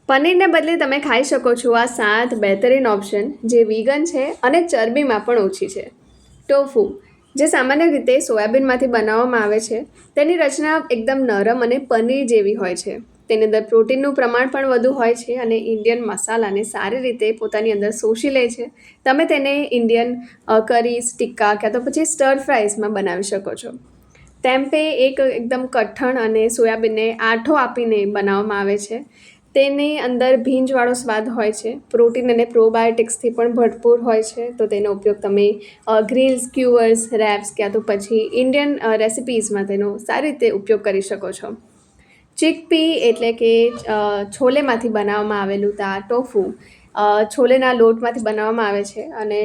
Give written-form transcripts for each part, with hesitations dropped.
પનીરને બદલે તમે ખાઈ શકો છો આ 7 બહેતરીન ઓપ્શન જે વીગન છે અને ચરબીમાં પણ ઓછી છે. ટોફુ, જે સામાન્ય રીતે સોયાબીનમાંથી બનાવવામાં આવે છે, તેની રચના એકદમ નરમ અને પનીર જેવી હોય છે. તેની અંદર પ્રોટીનનું પ્રમાણ પણ વધુ હોય છે અને ઇન્ડિયન મસાલાને સારી રીતે પોતાની અંદર શોષી લે છે. તમે તેને ઇન્ડિયન કરીઝ, ટિક્કા ક્યાં તો પછી સ્ટર ફ્રાઈઝમાં બનાવી શકો છો. ટેમ્પે એક એકદમ કઠણ અને સોયાબીનને આઠો આપીને બનાવવામાં આવે છે. તેની અંદર ભીંજવાળો સ્વાદ હોય છે. પ્રોટીન અને પ્રોબાયોટિક્સથી પણ ભરપૂર હોય છે. તો તેનો ઉપયોગ તમે ગ્રીલ્સ, સ્ક્યુઅર્સ, રેપ્સ ક્યાં તો પછી ઇન્ડિયન રેસિપીઝમાં તેનો સારી રીતે ઉપયોગ કરી શકો છો. ચીકપી એટલે કે છોલેમાંથી બનાવવામાં આવેલું ટોફુ છોલેના લોટમાંથી બનાવવામાં આવે છે અને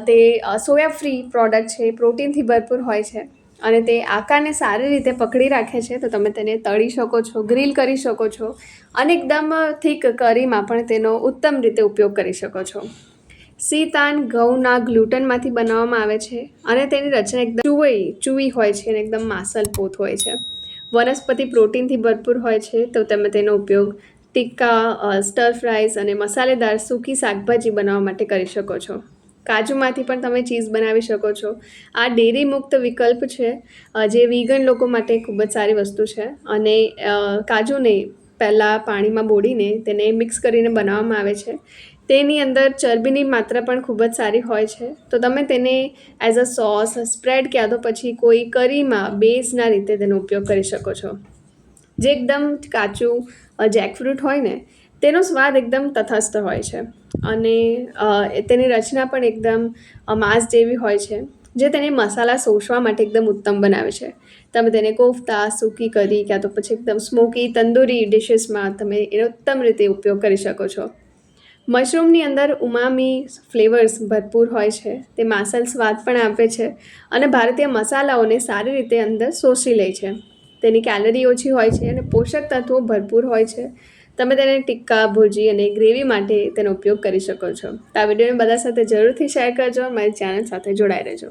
તે સોયા ફ્રી પ્રોડક્ટ છે. પ્રોટીનથી ભરપૂર હોય છે અને તે આકારને સારી રીતે પકડી રાખે છે. તો તમે તેને તળી શકો છો, ગ્રીલ કરી શકો છો અને એકદમ થીક કરીમાં પણ તેનો ઉત્તમ રીતે ઉપયોગ કરી શકો છો. સીતાન ઘઉંના ગ્લુટનમાંથી બનાવવામાં આવે છે અને તેની રચના એકદમ ચૂવી હોય છે અને એકદમ માસલ પોત હોય છે. વનસ્પતિ પ્રોટીનથી ભરપૂર હોય છે. તો તમે તેનો ઉપયોગ ટિક્કા, સ્ટર ફ્રાઈઝ અને મસાલેદાર સૂકી શાકભાજી બનાવવા માટે કરી શકો છો. કાજુમાંથી પણ તમે ચીઝ બનાવી શકો છો. આ ડેરી મુક્ત વિકલ્પ છે જે વીગન લોકો માટે ખૂબ જ સારી વસ્તુ છે અને કાજુને પહેલાં પાણીમાં બોળીને તેને મિક્સ કરીને બનાવવામાં આવે છે. તેની અંદર ચરબીની માત્રા પણ ખૂબ જ સારી હોય છે. તો તમે તેને એઝ અ સોસ, સ્પ્રેડ ક્યાં તો પછી કોઈ કરીમાં બેઝના રીતે તેનો ઉપયોગ કરી શકો છો. જે એકદમ કાચું જેકફ્રૂટ હોય ને તેનો સ્વાદ એકદમ તટસ્થ હોય છે અને તેની રચના પણ એકદમ માંસ જેવી હોય છે, જે તેને મસાલા શોષવા માટે એકદમ ઉત્તમ બનાવે છે. તમે તેને કોફતા, સૂકી કરી ક્યાં તો પછી એકદમ સ્મોકી તંદૂરી ડિશિસમાં તમે એનો ઉત્તમ રીતે ઉપયોગ કરી શકો છો. મશરૂમની અંદર ઉમામી ફ્લેવર્સ ભરપૂર હોય છે. તે માસલ સ્વાદ પણ આપે છે અને ભારતીય મસાલાઓને સારી રીતે અંદર શોષી લે છે. તેની કેલરી ઓછી હોય છે અને પોષક તત્વો ભરપૂર હોય છે. તમે તેને ટિક્કા, ભુજી અને ગ્રેવી માટે તેનો ઉપયોગ કરી શકો છો. તો આ વિડીયોને બધા સાથે જરૂરથી શેર કરજો. મારી ચેનલ સાથે જોડાઈ રહેજો.